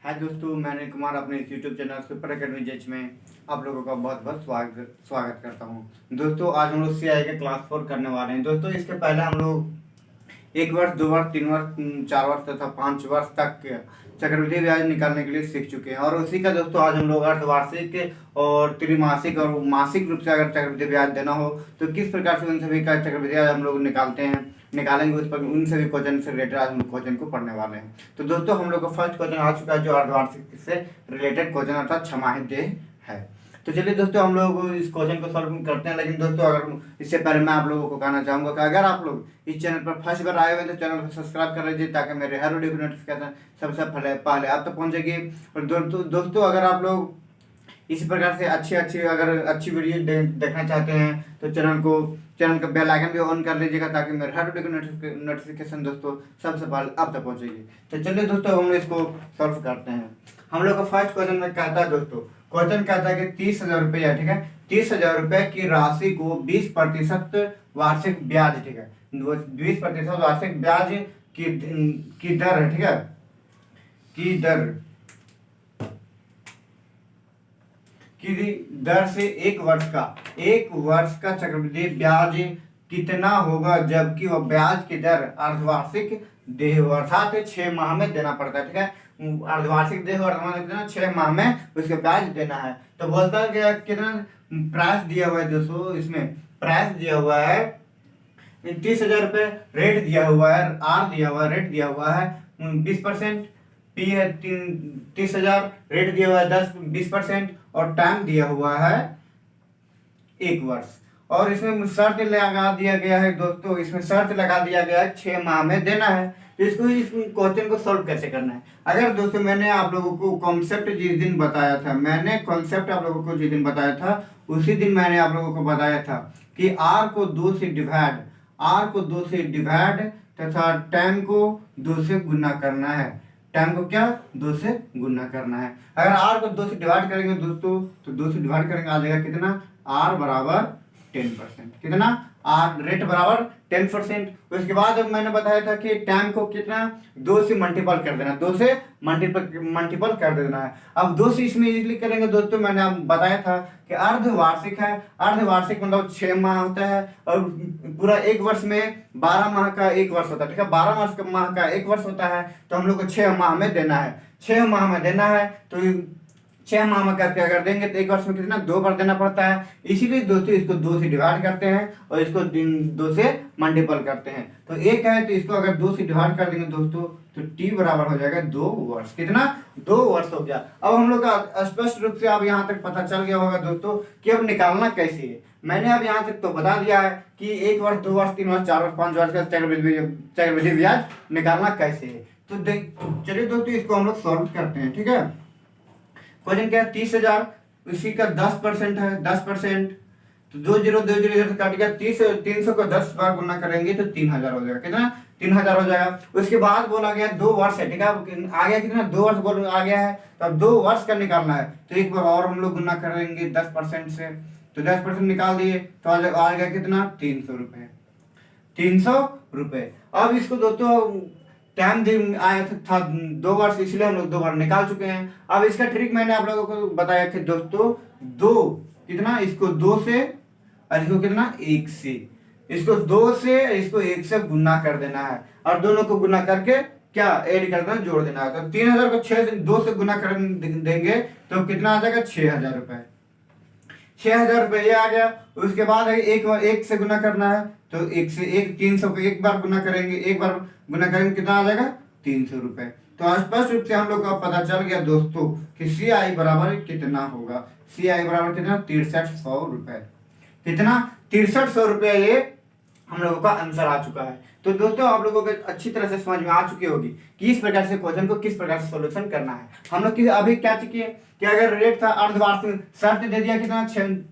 हाय दोस्तों, मैं अनिल कुमार अपने इस यूट्यूब चैनल सुपर अकेडमी जज में आप लोगों का बहुत बहुत स्वागत करता हूं। दोस्तों आज हम लोग सीआई के क्लास 4 करने वाले हैं। दोस्तों इसके पहले हम लोग 1 वर्ष 2 वर्ष 3 वर्ष 4 वर्ष तथा 5 वर्ष तक चक्रवृद्धि ब्याज निकालने के लिए सीख चुके हैं और उसी का दोस्तों आज हम लोग अर्धवार्षिक और त्रिमासिक और मासिक रूप से अगर चक्रवृद्धि ब्याज देना हो तो किस प्रकार से उन सभी का चक्रवृद्धि ब्याज हम लोग निकालेंगे उस पर उन सभी क्वेश्चन से रिलेटेड आज हम क्वेश्चन को पढ़ने वाले हैं। तो दोस्तों हम लोग का फर्स्ट क्वेश्चन आ चुका है जो अर्धवार्षिक से रिलेटेड क्वेश्चन अर्थात छमाही देय है। तो चलिए दोस्तों हम लोग इस क्वेश्चन को सॉल्व करते हैं। लेकिन दोस्तों अगर इससे पहले मैं आप लोगों को कहना चाहूंगा कि अगर आप लोग इस चैनल पर फर्स्ट बार आए हुए हैं तो चैनल को सब्सक्राइब कर लीजिए ताकि मेरे हर वीडियो की नोटिफिकेशन सबसे पहले आप तक पहुंचेगी। और दोस्तों अगर आप लोग इसी प्रकार से अच्छी वीडियो देखना चाहते हैं तो चैनल का बेल आइकन भी ऑन कर लीजिएगा ताकि मेरे हर वीडियो की नोटिफिकेशन दोस्तों सबसे पहले आप तक पहुंचेगी। तो चलिए दोस्तों हम इसको सॉल्व करते हैं। हम लोग का फर्स्ट क्वेश्चन में कहता है दोस्तों, क्वेश्चन कहता है कि 30,000 रुपया, ठीक है, 30,000 रुपये की राशि को 20% वार्षिक ब्याज, ठीक है, 20% वार्षिक ब्याज की दर है, ठीक है, की दर से एक वर्ष का चक्रवृद्धि ब्याज कितना होगा जबकि वह ब्याज की दर अर्धवार्षिक देय अर्थात 6 माह में देना पड़ता है, ठीक है। अर्धवार्षिक देय कितना 6 माह में उसके ब्याज देना है। तो बोलता है कि कितना प्राइस दिया हुआ है दोस्तों, इसमें प्राइस दिया हुआ है 30,000 रुपये, रेट दिया हुआ है, आर दिया हुआ है, रेट दिया हुआ है 20%, पी है 30,000, रेट दिया हुआ है 20% और टाइम दिया हुआ है 1 वर्ष। और इसमें शर्त लगा दिया गया है दोस्तों, इसमें शर्त लगा दिया गया है 6 माह में देना है। तो इस क्वेश्चन को सॉल्व कैसे करना है। अगर दोस्तों मैंने आप लोगों को कॉन्सेप्ट जिस दिन बताया था उसी दिन मैंने आप लोगों को बताया था कि आर को 2 से डिवाइड तथा टाइम को 2 से गुना करना है। टाइम को क्या 2 से गुना करना है। अगर आर को 2 से डिवाइड करेंगे दोस्तों तो 2 से डिवाइड करेंगे आ जाएगा कितना, आर बराबर 10%, कितना, आर रेट बराबर 10%। उसके बाद मैंने बताया था कि टाइम को कितना 2 से मल्टीपल कर देना, 2 से मल्टीपल कर देना है। अब 2 से इसमें इजीली करेंगे दोस्तों, मैंने आप बताया था कि अर्धवार्षिक है, अर्धवार्षिक मतलब 6 माह होता है और पूरा 1 वर्ष में 12 माह का 1 वर्ष होता है, ठीक है, 12 माह का 1 वर्ष होता है। तो हम लोग को 6 माह में देना है, 6 माह में देना है। तो 6 माह में करके अगर देंगे तो 1 वर्ष में कितना 2 बार देना पड़ता है। इसीलिए दोस्तों इसको 2 से डिवाइड करते हैं और इसको 2 से मल्टीपल करते हैं। तो एक है तो इसको अगर 2 से डिवाइड कर देंगे दोस्तों तो टी बराबर हो जाएगा 2 वर्ष, कितना 2 वर्ष हो गया। अब हम लोग का स्पष्ट रूप से अब यहाँ तक पता चल गया होगा दोस्तों कि अब निकालना कैसे है। मैंने अब यहाँ तक तो बता दिया है कि 1 वर्ष 2 वर्ष 3 वर्ष 4 वर्ष 5 वर्ष का चक्रवृद्धि ब्याज निकालना कैसे है। तो चलिए दोस्तों इसको हम लोग सॉल्व करते हैं, ठीक है। क्वेश्चन क्या है, 30,000, उसी का 10% है, 10%, तो 2 0 इधर से काट गया, 300 को 10 बार गुना करेंगे तो 3,000 हो जाएगा, कितना 3,000 हो जाएगा। उसके बाद बोला गया 2 वर्ष है, ठीक है, आ गया कितना 2 वर्ष आ गया है। तो अब 2 वर्ष का निकालना है तो एक बार और हम लोग गुना करेंगे 10% से, तो 10% निकाल दिए तो आ गया कितना 300 रुपये, 300 रुपये। अब इसको दोस्तों टाइम आया था 2 वर्ष, इसलिए हम लोग 2 बार निकाल चुके हैं। अब इसका ट्रिक मैंने आप लोगों को बताया कि दोस्तों 2 कितना, इसको 2 से और इसको कितना 1 से, इसको 2 से इसको 1 से गुना कर देना है और दोनों को गुना करके क्या ऐड कर देना, जोड़ देना है। तो 3,000 को 2 से गुना कर देंगे तो कितना आ जाएगा 6,000 रुपये, 6,000 रुपये ये आ गया। उसके बाद एक से गुना करना है तो 300 को 1 बार गुना करेंगे, 1 बार गुना करेंगे कितना आ जाएगा 300 रुपये। तो स्पष्ट रूप से हम लोग का पता चल गया दोस्तों कि सी आई बराबर कितना होगा, सी आई बराबर कितना 6300 रुपये, कितना 6300 रुपये ये हम लोगों का आंसर आ चुका है। तो दोस्तों आप लोगों को अच्छी तरह से समझ में आ चुकी होगी कि इस प्रकार से क्वेश्चन को किस प्रकार से सॉल्यूशन करना है। हम लोग अभी क्या किए कि अगर रेट था अर्धवार्षिक, शर्त दे दिया कितना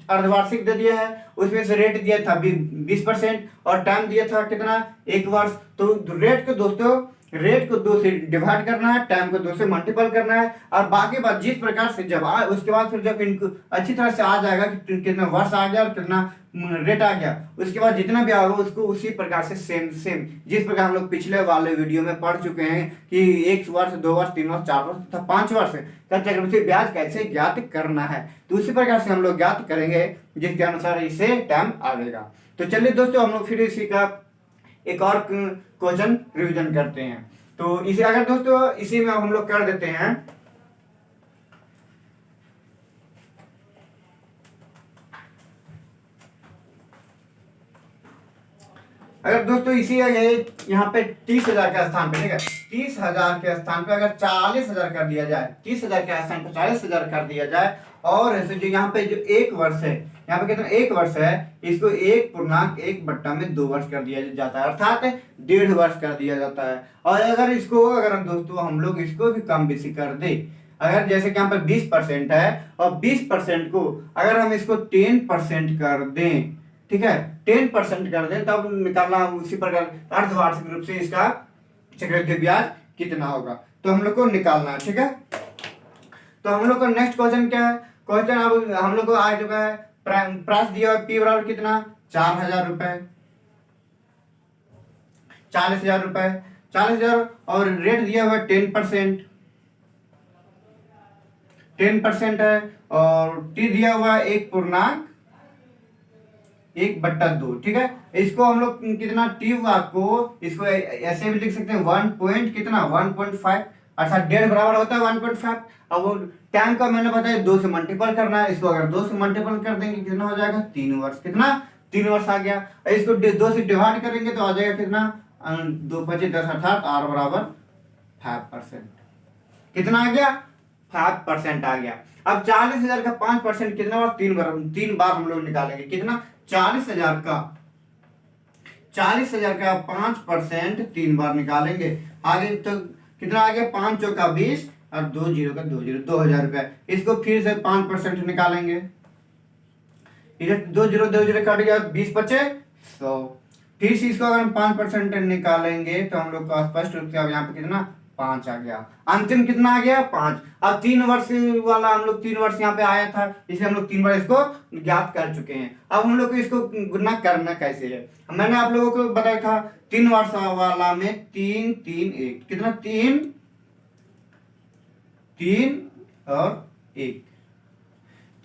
अर्धवार्षिक दे दिया है, उसमें से रेट दिया था 20% और टाइम दिया था कितना 1 वर्ष। तो रेट को दोस्तों रेट को 2 से डिवाइड करना है, टाइम को 2 से मल्टीपल करना है, और बाकी बात जिस प्रकार से जब उसके बाद फिर जब इनको अच्छी तरह से आ जाएगा कि कितना वर्ष आ गया और कितना रेट आ गया, उसके बाद जितना भी आएगा उसको उसी प्रकार से सेम सेम जिस प्रकार हम लोग पिछले वाले वीडियो में पढ़ चुके हैं कि 1 वर्ष, 2 वर्ष, 3 वर्ष, 4 वर्ष तथा 5 वर्ष का चक्रवृद्धि ब्याज कैसे ज्ञात करना है, तो उसी प्रकार से हम लोग ज्ञात करेंगे जिसके अनुसार इसे टाइम आएगा। तो चलिए दोस्तों हम लोग फिर इसी का एक और क्वेश्चन रिवीजन करते हैं। तो इसे अगर दोस्तों इसी में हम लोग कर देते हैं, अगर दोस्तों इसी यहाँ पे 30,000 के स्थान पे, ठीक है, 30,000 के स्थान पे अगर 40,000 कर दिया जाए, 30,000 के स्थान पे 40,000 कर दिया जाए, और ऐसे जो यहाँ पे जो 1 वर्ष है, यहाँ पे कितना 1 वर्ष है, इसको 1/1/2 वर्ष कर दिया जाता है, अर्थात 1.5 वर्ष कर दिया जाता है। और अगर इसको अगर दोस्तों हम लोग इसको भी कम बेसी कर दे, अगर जैसे कि यहाँ पर 20% है और 20% को अगर हम इसको 10% कर दें, ठीक है, 10% कर दें, तब निकालना उसी प्रकार अर्धवार्षिक रूप से इसका चक्रवृद्धि ब्याज कितना होगा, तो हम लोग को निकालना है, ठीक है। तो हम लोग का नेक्स्ट क्वेश्चन क्या है, क्वेश्चन अब हम लोग को आ चुका है, प्राइस दिया हुआ पी बराबर कितना 4,000 रुपए, 40,000 रुपए, 40,000, और रेट दिया हुआ 10%, 10% है, और टी दिया हुआ 1/1/2, ठीक है। इसको हम लोग कितना टी को इसको ऐसे भी लिख सकते हैं 1 पॉइंट कितना 1.5, अर्थात 1.5 बराबर होता है 1.5। अब वो टाइम का मैंने बताया 2 से मल्टीपल करना है, इसको अगर 2 से मल्टीपल कर देंगे कितना हो जाएगा 3 वर्ष, कितना 3 वर्ष आ गया। इसको 2 से डिवाइड करेंगे तो आ जाएगा कितना 2 5 10, अर्थात आर बराबर 5%, कितना आ गया 5% आ गया। अब 40,000 का 5% कितना बार 3 बार हम लोग निकालेंगे, कितना 40,000 का 5% 3 बार निकालेंगे, आगे तो कितना आ गया 5 चौका 20 और 2 0 का 2 0, 2,000 रुपया। इसको फिर से 5% निकालेंगे, इधर 2 0 2 0 कट गया, 20 बचे 100, फिर से इसको अगर हम 5% निकालेंगे तो हम लोग का स्पष्ट रूप से अब यहाँ पे कितना 5 आ गया, अंतिम कितना आ गया 5। अब 3 वर्ष वाला हम लोग 3 वर्ष यहाँ पे आया था, इसलिए हम लोग 3 बार इसको ज्ञात कर चुके हैं। अब हम लोग को इसको गुना करना कैसे है, मैंने आप लोगों को बताया था 3 वर्ष वाला में 3 3 1, कितना 3 3 और 1,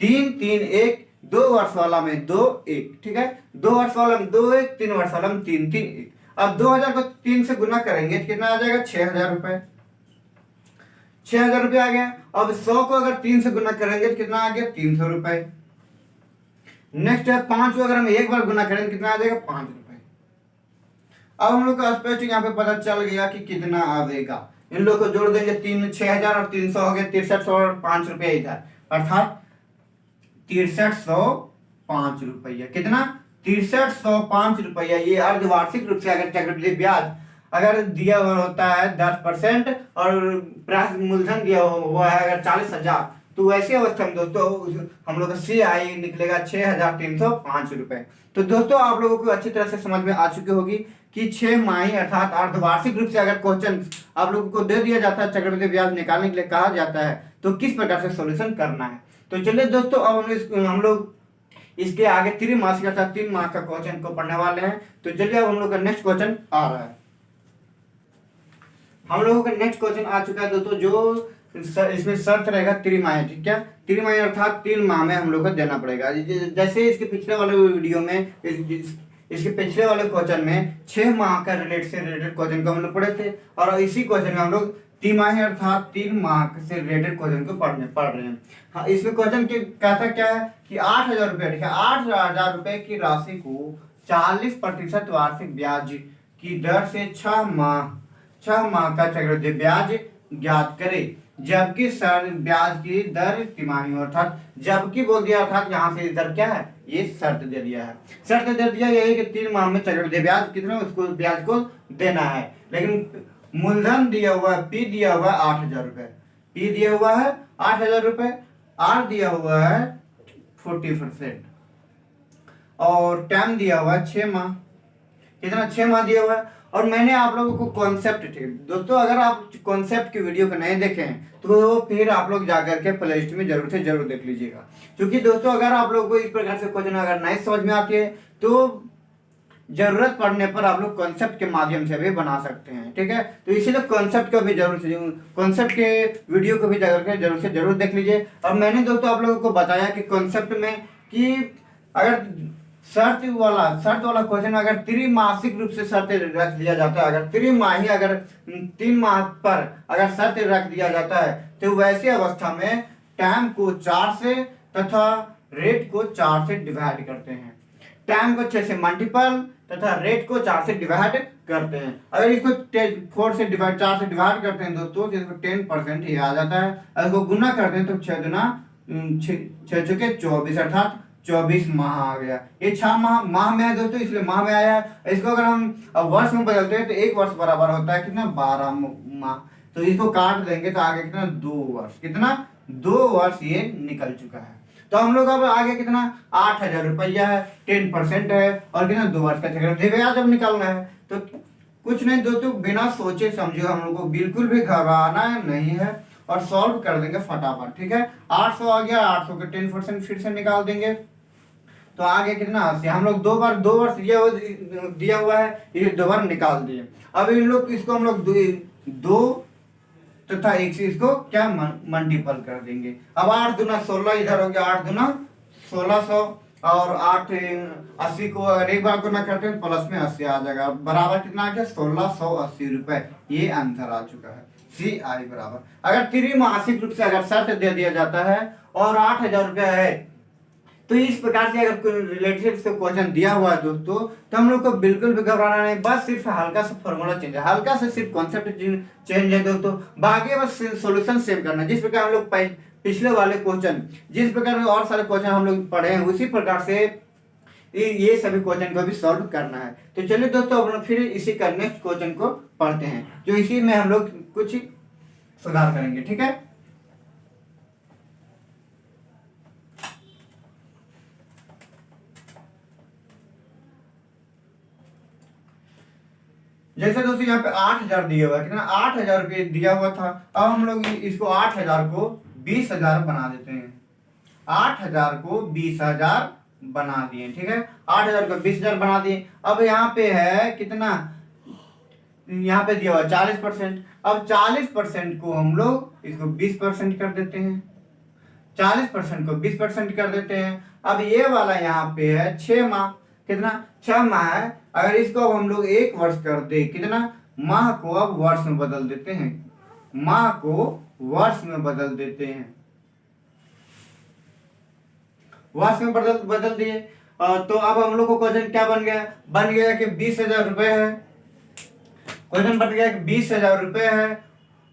3 3 1, 2 वर्ष वाला में 2 1, ठीक है, 2 वर्ष वाला में 2 1, 3 वर्ष वाला में 3 3 1। अब 2,000 को 3 से गुना करेंगे तो कितना आ जाएगा 6,000 रुपए, 6,000 रुपये आ गया। अब 100 को अगर 3 से गुना करेंगे तो कितना आ गया 300 रुपए। नेक्स्ट है 5 को अगर हम एक बार गुना करेंगे कितना आ जाएगा 5 रुपए। अब हम लोग का स्पष्ट यहाँ पे पता चल गया कि कितना आवेगा, इन लोग को जोड़ देंगे 6,000 और 300 हो गया 6300 और 5 रुपया इधर, अर्थात 6305 रुपया, कितना 6305 रुपया। ये अर्धवार्षिक रूप से अगर चक्रवृद्धि ब्याज अगर दिया हुआ होता है 10% और प्राप्त मूलधन दिया हुआ है अगर 40,000, तो वैसे अवस्था में दोस्तों हम लोग का CI निकलेगा 6,305 रुपए। तो दोस्तों आप लोगों को अच्छी तरह से समझ में आ चुकी होगी कि 6 माही अर्थात अर्धवार्षिक रूप से अगर क्वेश्चन आप लोगों को दे दिया जाता है, चक्रवृद्धि ब्याज निकालने के लिए कहा जाता है, तो किस प्रकार से सॉल्यूशन करना है। तो चलिए दोस्तों अब हम लोग इसके आगे 3 मास अर्थात 3 माह का क्वेश्चन को पढ़ने वाले हैं। तो चलिए अब हम लोग का नेक्स्ट क्वेश्चन आ रहा है, हम लोगों का नेक्स्ट क्वेश्चन आ चुका है दोस्तों, जो इसमें शर्त रहेगा त्रिमाही, ठीक है, त्रिमाही अर्थात 3 माह में हम लोग को देना पड़ेगा। जैसे इसके पिछले वाले वीडियो में इसके पिछले वाले क्वेश्चन में 6 माह का रिलेटेड क्वेश्चन को हम लोग पढ़े थे, और इसी क्वेश्चन में हम लोग तिमाही अर्थात 3 माह से रिलेटेड क्वेश्चन को पढ़ रहे हैं। हाँ, इसमें क्वेश्चन कहता क्या है कि 8,000 रुपये, ठीक है, 8,000 रुपये की राशि को 40% वार्षिक ब्याज की दर से 6 माह का चक्रवृद्धि ब्याज ज्ञात करे, जबकि ब्याज की दर तिमाही अर्थात जबकि बोल दिया, अर्थात यहाँ से इधर क्या है ये शर्त दे दिया है, शर्त दे दिया यही कि 3 माह में चक्रवृद्धि ब्याज कितना उसको ब्याज को देना है। लेकिन मूलधन दिया हुआ है पी दिया हुआ है 8,000 रुपए, पी दिया हुआ है 8,000 रुपए, आर दिया हुआ है 40% और टाइम दिया हुआ है 6 माह, कितना 6 माह दिया हुआ है, और मैंने आप लोगों को कॉन्सेप्ट थे दोस्तों, अगर आप कॉन्सेप्ट की वीडियो को नहीं देखें तो फिर आप लोग जाकर के प्ले लिस्ट में जरूर से जरूर देख लीजिएगा। क्योंकि दोस्तों अगर आप लोगों को इस प्रकार से क्वेश्चन अगर नहीं समझ में आती है तो जरूरत पड़ने पर आप लोग कॉन्सेप्ट के माध्यम से भी बना सकते हैं, ठीक है। तो इसीलिए कॉन्सेप्ट को भी जरूर से कॉन्सेप्ट के वीडियो को भी जरूर से जरूर देख लीजिए। और मैंने दोस्तों आप लोगों को बताया कि कॉन्सेप्ट में कि अगर शर्त वाला क्वेश्चन अगर त्रिमासिक रूप से शर्त रख दिया जाता है, अगर त्रिमाही अगर 3 माह पर अगर शर्त रख दिया जाता है तो वैसी अवस्था में टाइम को 4 से तथा रेट को 4 से डिवाइड करते हैं। टाइम को 6 से मल्टीपल तथा रेट को 4 से डिवाइड करते हैं। अगर इसको 4 से डिवाइड 4 से डिवाइड करते हैं दोस्तों तो इसको 10% ही आ जाता है। अगर इसको गुना करते हैं तो 6 दुना 6 चौके 24 अर्थात 24 माह आ गया। ये 6 माह में है दोस्तों, इसलिए माह में आया है। इसको अगर हम वर्ष में बदलते हैं तो एक वर्ष बराबर होता है कितना 12 माह। तो इसको काट देंगे तो आगे कितना 2 वर्ष, कितना 2 वर्ष ये निकल चुका है। तो हम लोग अब आगे कितना 8,000 रुपया है, 10% है और कितना 2 वर्ष का चक्रवृद्धि ब्याज अब निकालना है। तो कुछ नहीं दोस्तों, बिना सोचे समझे हम लोग को बिल्कुल भी घबराना नहीं है और सॉल्व कर देंगे फटाफट, ठीक है। 800 आ गया, 800 के 10% फिर से निकाल देंगे तो आगे कितना 80। हम लोग 2 वर्ष दिया हुआ है, ये 2 बार निकाल दिए। अब इन लोग इसको हम लोग 2 तथा 1 से इसको क्या मल्टीपल कर देंगे। अब 8 दुना 16 इधर हो गया, 8 दुना 1600 और 8 80 को अगर एक बार गुना करते हैं प्लस में 80 आ जाएगा, बराबर कितना आ गया 1680 रुपए। ये आंसर आ चुका है सी आई बराबर। अगर त्रिमासिक रूप से अगर शर्त दे दिया जाता है और 8,000 रुपया है तो इस प्रकार से अगर रिलेटेड से क्वेश्चन दिया हुआ है दोस्तों तो हम लोग को बिल्कुल भी घबराना नहीं, बस सिर्फ हल्का सा फॉर्मूला चेंज है, हल्का सा सिर्फ कॉन्सेप्ट चेंज है दोस्तों। बाकी बस सॉल्यूशन सेव करना है। जिस प्रकार हम लोग पिछले वाले क्वेश्चन जिस प्रकार और सारे क्वेश्चन हम लोग पढ़े हैं उसी प्रकार से ये सभी क्वेश्चन को भी सॉल्व करना है। तो चलिए दोस्तों अब फिर इसी का नेक्स्ट क्वेश्चन को पढ़ते हैं जो इसी में हम लोग कुछ सुधार करेंगे, ठीक है। जैसे दोस्तों यहाँ पे 8,000 दिया हुआ है, कितना 8,000 रुपये दिया हुआ था। अब हम लोग इसको 8,000 को 20,000 बना देते हैं। 8,000 को 20,000 बना दिए, ठीक है। 8,000 को 20,000 बना दिए। अब यहाँ पे है कितना, यहाँ पे दिया हुआ 40%। अब 40% को हम लोग इसको 20% कर देते हैं, 40% को 20% कर देते हैं। अब ये वाला यहाँ पे है 6 माह, कितना 6 माह है। अगर इसको अब हम लोग 1 वर्ष कर दे, कितना माह को अब वर्ष में बदल देते हैं, माह को वर्ष में बदल देते हैं, वर्ष में बदल दिए। तो अब हम लोग को क्वेश्चन क्या बन गया कि 20,000 रुपए है। क्वेश्चन बन गया कि 20,000 रुपए है।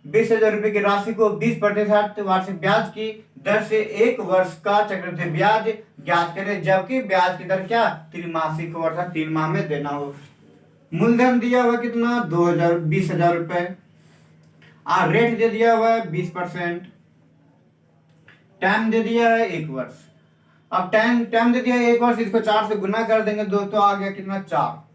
20,000 रुपए की राशि को 20% वार्षिक ब्याज की दर से 1 वर्ष का चक्रवृद्धि ब्याज ज्ञात करें, जबकि ब्याज की दर क्या त्रिमासिक हो अर्थात 3 माह में देना हो। मूलधन दिया हुआ कितना 20,000 रुपए, रेट दे दिया हुआ है 20%, टाइम दे दिया है 1 वर्ष। अब टाइम दे दिया है 1 वर्ष, इसको 4 से गुना कर देंगे दोस्तों, आ गया कितना 4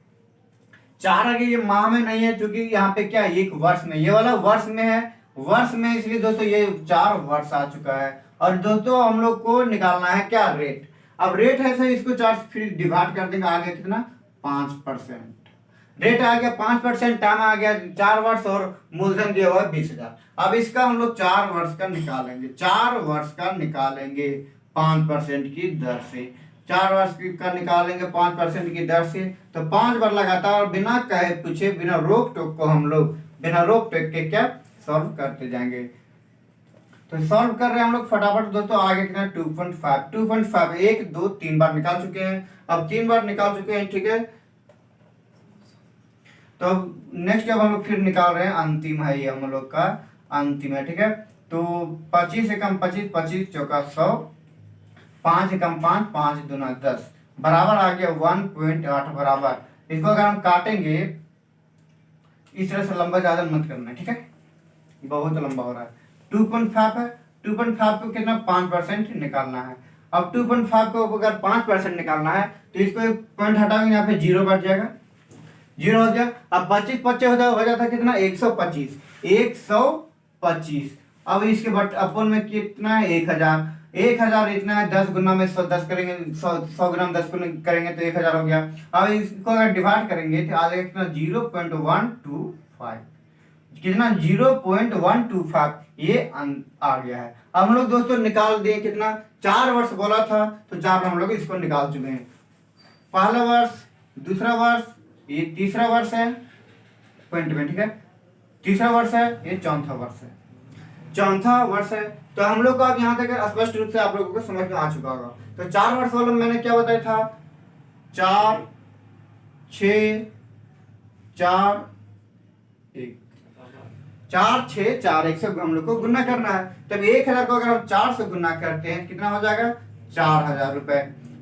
आगे। ये माह में नहीं है क्योंकि यहाँ पे क्या 1 वर्ष में, ये वाला वर्ष में है, वर्ष में, इसलिए दोस्तों ये 4 वर्ष आ चुका है। और दोस्तों हम लोग को निकालना है क्या रेट। अब रेट है सर, इसको 4 से फिर डिवाइड कर देंगे, आ गया कितना 5%। रेट आ गया 5%, टाइम आ गया 4 वर्ष और मूलधन दिया हुआ 20,000। अब इसका हम लोग 4 वर्ष का निकालेंगे, 4 वर्ष का निकालेंगे 5% की दर से, 4 वर्ष का निकालेंगे 5% की दर से। तो 5 बार लगातार बिना कहे पूछे बिना रोक टोक को हम लोग बिना रोक टोक के क्या सॉल्व करते जाएंगे। तो सॉल्व कर रहे हैं हम लोग फटाफट दोस्तों। आगे कितना 2.5 1 2 3 बार निकाल चुके हैं, अब 3 बार निकाल चुके हैं, ठीक है। तो नेक्स्ट अब हम लोग फिर निकाल रहे हैं, अंतिम है ये हम लोग का अंतिम है, ठीक है। तो 25 से कम 25, 25 चौका 100, 5 से कम 5, 5 दूना 10 बराबर आ गया 1.8 बराबर। इसको अगर हम काटेंगे इस तरह से, लंबा ज्यादा मत करना, ठीक है, बहुत लंबा हो रहा है। 2.5 है, 2.5 को कितना 5% निकालना है। अब 2.5 को अगर 5% निकालना है तो इसको एक पॉइंट हटाएंगे, यहाँ पे 0 बढ़ जाएगा, जीरो हो गया। अब 25 25 हो जाता कितना 125, 125। अब इसके बाद अपन में कितना है 1000, 1000 इतना है 10 गुना में 100, 10 करेंगे 100 ग्राम 10 गुना करेंगे तो 1000 हो गया। अब इसको अगर डिवाइड करेंगे तो आ जाएगा कितना 0.125, कितना 0.125 ये आ गया है। अब हम लोग दोस्तों निकाल दें कितना 4 वर्ष बोला था तो 4 हम लोग इसको निकाल चुके हैं। पहला वर्ष, दूसरा वर्ष, ये तीसरा वर्ष है पॉइंट में, ठीक है, तीसरा वर्ष है, ये चौथा वर्ष है, चौथा वर्ष है। तो हम लोग को अब यहाँ तक स्पष्ट रूप से आप लोगों को समझ में आ चुका होगा। तो 4 वर्ष वाला मैंने क्या बताया था 4 6 4 1, 4 6 4 1 से हम लोग को गुना करना है। तब 1000 को अगर हम 4 से गुना करते हैं कितना हो जाएगा 4000 रुपए।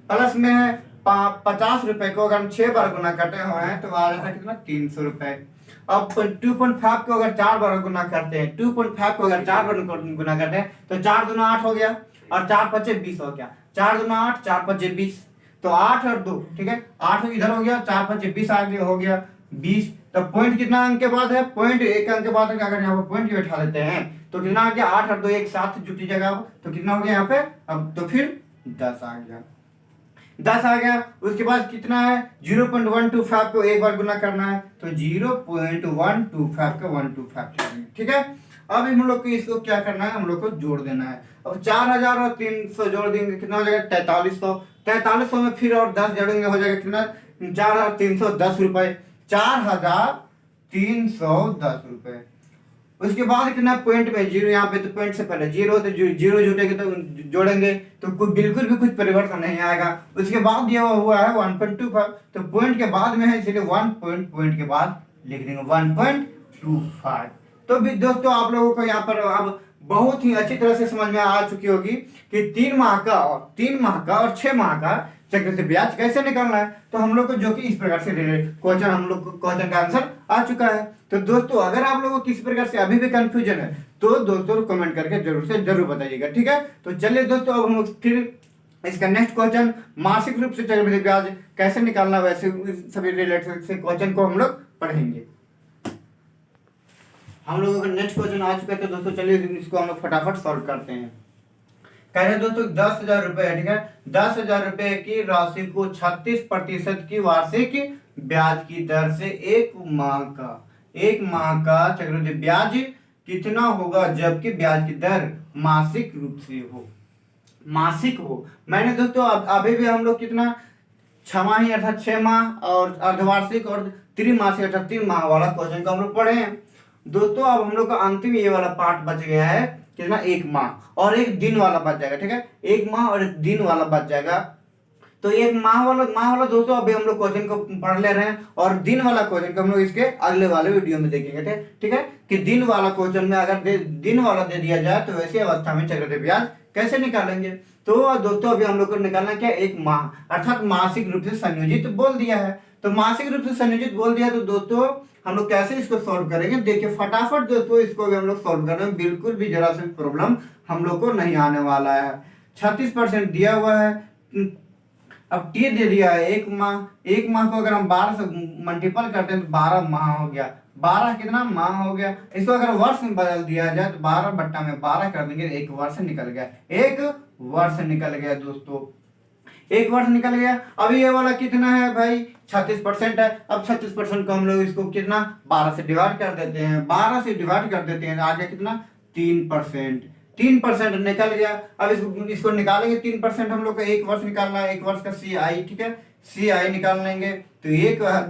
प्लस में है 50 रुपए को अगर हम 6 बार गुना करते हैं तो आ जाता है कितना 300 रुपए। अब 2.5 को अगर 4 बार गुना करते हैं, 2.5 को अगर 4 बार गुना करते हैं तो 4 दूना 8 हो गया और 4 पचे 20 हो गया। 4 दूना 8, 4 पचे 20, तो 8 और 2, ठीक है, 8 इधर हो गया, 4 पचे 20 आगे हो गया 20। तो पॉइंट कितना अंक के बाद है, पॉइंट 1 अंक के बाद है। अगर यहाँ पे पॉइंट बैठा देते हैं तो कितना आ गया 8 और 2 एक साथ जुटी जगह, तो कितना हो गया यहाँ पे अब तो फिर 10 आ गया, 10 आ गया। उसके बाद कितना है 0.125 को एक बार गुना करना है तो 0.125 का 125, ठीक है। अब हम लोग को इसको क्या करना है, हम लोग को जोड़ देना है। अब 4000 और 300 जोड़ देंगे कितना हो जाएगा 4300, 4300 में फिर और 10 जोड़ेंगे हो जाएगा कितना 4310 रुपए, 4310 रुपए। उसके बाद कितना पॉइंट में जीरो, यहाँ पे तो पॉइंट से पहले जीरो, तो जीरो जुटेंगे तो जोड़ेंगे तो बिल्कुल भी कुछ परिवर्तन नहीं आएगा। उसके बाद दिया हुआ है 1.25, तो पॉइंट के बाद में है इसलिए 1 पॉइंट के बाद लिख देंगे 1.25। तो भी दोस्तों आप लोगों को यहाँ पर अब बहुत ही अच्छी तरह से समझ में आ चुकी होगी कि 3 माह का और 6 माह का चक्रवृद्धि ब्याज कैसे निकालना है। तो हम लोग को जो कि इस प्रकार से क्वेश्चन हम लोग को क्वेश्चन का आंसर आ चुका है। तो दोस्तों अगर आप लोगों को किसी प्रकार से अभी भी कंफ्यूजन है तो दोस्तों कमेंट करके जरूर से जरूर बताइएगा, ठीक है। तो चलिए दोस्तों अब हम लोग फिर इसका नेक्स्ट क्वेश्चन मासिक रूप से चक्रवृद्धि ब्याज कैसे निकालना वैसे सभी रिलेटेड से क्वेश्चन को हम लोग पढ़ेंगे। हम लोगों का नेक्स्ट क्वेश्चन आ चुका है तो दोस्तों चलिए इसको हम लोग फटाफट सॉल्व करते हैं। कह रहे हैं दोस्तों 10,000 रुपए है, ठीक है, 10,000 रुपए की राशि को 36% की वार्षिक ब्याज की दर से एक माह का चक्रवृद्धि ब्याज कितना होगा जबकि ब्याज की दर मासिक रूप से हो, मासिक हो। मैंने दोस्तों अभी भी हम लोग कितना 6 माह अर्थात 6 माह और अर्धवार्षिक और त्रिमासिक अर्थात 3 माह वाला क्वेश्चन को हम लोग पढ़े हैं दोस्तों। अब हम लोग का अंतिम ये वाला पार्ट बच गया है कितना 1 माह और 1 दिन वाला बच जाएगा, ठीक है, 1 माह और 1 दिन वाला बच जाएगा। तो 1 माह वाला दोस्तों अभी हम लोग क्वेश्चन को पढ़ ले रहे हैं और दिन वाला क्वेश्चन को हम लोग इसके अगले वाले वीडियो में देखेंगे, ठीक है, कि दिन वाला क्वेश्चन में अगर दिन वाला दे दिया जाए तो वैसी अवस्था में चक्रवृद्धि ब्याज कैसे निकालेंगे। तो दोस्तों अभी हम लोग को निकालना क्या 1 माह अर्थात मासिक रूप से संयोजित बोल दिया है। तो मासिक रूप से संयोजित बोल दिया तो दोस्तों हम लोग कैसे इसको सॉल्व करेंगे, देखिए फटाफट दोस्तों इसको भी हम लोग सॉल्व करने में बिल्कुल भी जरा सी प्रॉब्लम हम लोग को नहीं आने वाला है। 36% दिया हुआ है, अब टी दे दिया है 1 माह को अगर हम 12 से मल्टीपल करते हैं तो 12 माह हो गया, 12 कितना माह हो गया। इसको अगर वर्ष में बदल दिया जाए तो 12/12 कर देंगे, 1 वर्ष निकल गया, 1 वर्ष निकल गया दोस्तों, 1 वर्ष निकल गया। अभी ये वाला कितना है भाई 36% है। अब 36% को हम लोग इसको कितना 12 से डिवाइड कर देते हैं, 12 से डिवाइड कर देते हैं आगे कितना 3% निकल गया। अब इसको निकालेंगे 3% हम लोग को 1 वर्ष निकालना है, 1 वर्ष का CI, ठीक है, CI निकाल लेंगे तो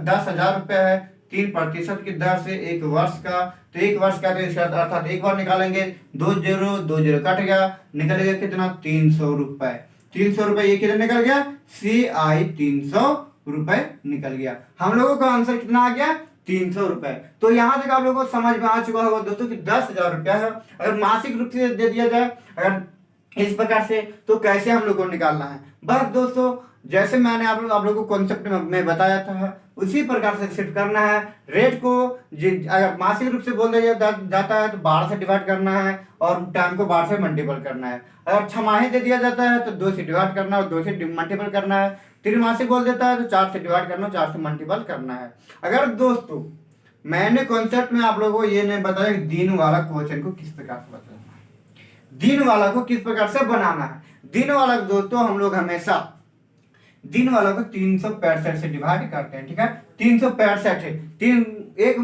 10,000 रुपए है, 3% की दर से 1 वर्ष का, तो 1 वर्ष का तो इसका अर्थात 1 बार निकालेंगे 2 0 कट गया, निकल गया कितना 300 रुपए, 300 रुपए ये कितना निकल गया CI 300 रुपए निकल गया। हम लोगों का आंसर कितना आ गया 300 रुपए। तो यहाँ तक आप लोगों को समझ में आ चुका होगा दोस्तों कि 10,000 रुपया है। अगर मासिक रूप से दे दिया जाए, अगर इस प्रकार से तो कैसे हम लोग को निकालना है, बस दोस्तों जैसे मैंने आप लोगों को कॉन्सेप्ट में बताया था उसी प्रकार से शिफ्ट करना है। रेट को अगर मासिक रूप से बोल दिया जाता है तो 12 से डिवाइड करना है और टाइम को 12 से मल्टीपल करना है। अगर छमाही दे दिया जाता है तो 2 से डिवाइड करना है और 2 से मल्टीपल करना है। त्रिमासिक बोल देता है तो 4 से डिवाइड करना, 4 से मल्टीपल करना है। अगर दोस्तों मैंने कॉन्सेप्ट में आप लोगों को ये नहीं बताया कि दिन वाला क्वेश्चन को किस प्रकार से बताना है, दिन वाला को किस प्रकार से बनाना है। दिन वाला दोस्तों हम लोग हमेशा दिन वाला को 365 से डिवाइड करते हैं, ठीक है। 365 एक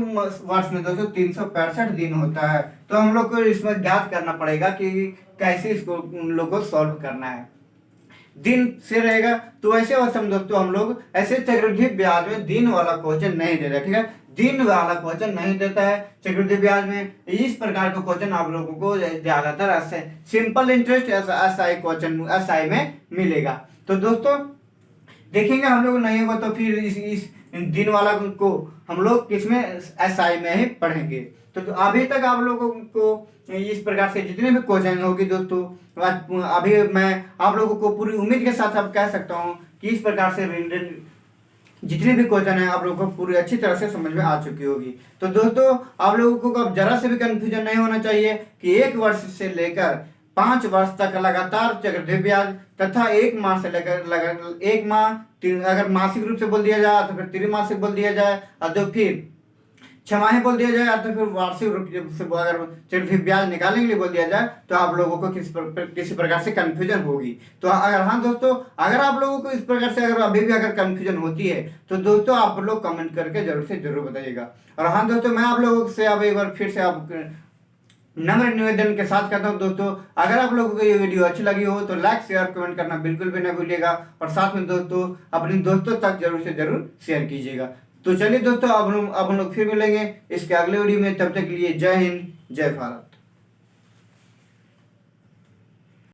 वर्ष में दोस्तों 365 दिन होता है, तो हम लोग को इसमें ज्ञात करना पड़ेगा कि कैसे इसको उन लोग को सॉल्व करना है। दिन से रहेगा तो ऐसे अवस्था में दोस्तों हम लोग ऐसे चक्रवृद्धि ब्याज में दिन वाला क्वेश्चन नहीं देता, ठीक है। दिन वाला क्वेश्चन नहीं देता है चक्रवृद्धि ब्याज में। इस प्रकार का क्वेश्चन आप लोगों को ज्यादातर ऐसे simple interest SI question SI में मिलेगा। तो दोस्तों देखेंगे हम लोग नहीं होगा तो फिर इस दिन वाला को हम लोग किसमें एसआई में ही पढ़ेंगे। तो अभी तक आप लोगों को इस प्रकार से जितने भी क्वेश्चन होगी दोस्तों, अभी मैं आप लोगों को पूरी उम्मीद के साथ अब कह सकता हूँ कि इस प्रकार से जितने भी क्वेश्चन है आप लोगों को पूरी अच्छी तरह से समझ में आ चुकी होगी। तो दोस्तों आप लोगों को अब जरा से भी कंफ्यूजन नहीं होना चाहिए कि 1 वर्ष से लेकर 5 वर्ष तक लगातार चक्रवृद्धि ब्याज तथा 1 माह से लेकर 1 माह अगर मासिक रूप से बोल दिया जाए तो फिर त्रिमासिक बोल दिया जाए और तो फिर छमाही बोल दिया जाए तो फिर वार्षिक रूप से अगर चक्रवृद्धि ब्याज निकालने के लिए बोल दिया जाए तो आप लोगों को किसी प्रकार से कंफ्यूजन होगी। तो अगर हाँ दोस्तों अगर आप लोगों को इस प्रकार से अगर अभी भी अगर कंफ्यूजन होती है तो दोस्तों आप लोग कमेंट करके जरूर से जरूर बताइएगा। और हाँ दोस्तों मैं आप लोगों से अब एक बार फिर से आप नम्र निवेदन के साथ कहता हूँ दोस्तों, अगर आप लोगों को ये वीडियो अच्छी लगी हो तो लाइक शेयर कमेंट करना बिल्कुल भी ना भूलिएगा और साथ में दोस्तों अपने दोस्तों तक जरूर से जरूर शेयर कीजिएगा। तो चलिए दोस्तों अब हम लोग फिर मिलेंगे इसके अगले वीडियो में, तब तक के लिए जय हिंद जय भारत।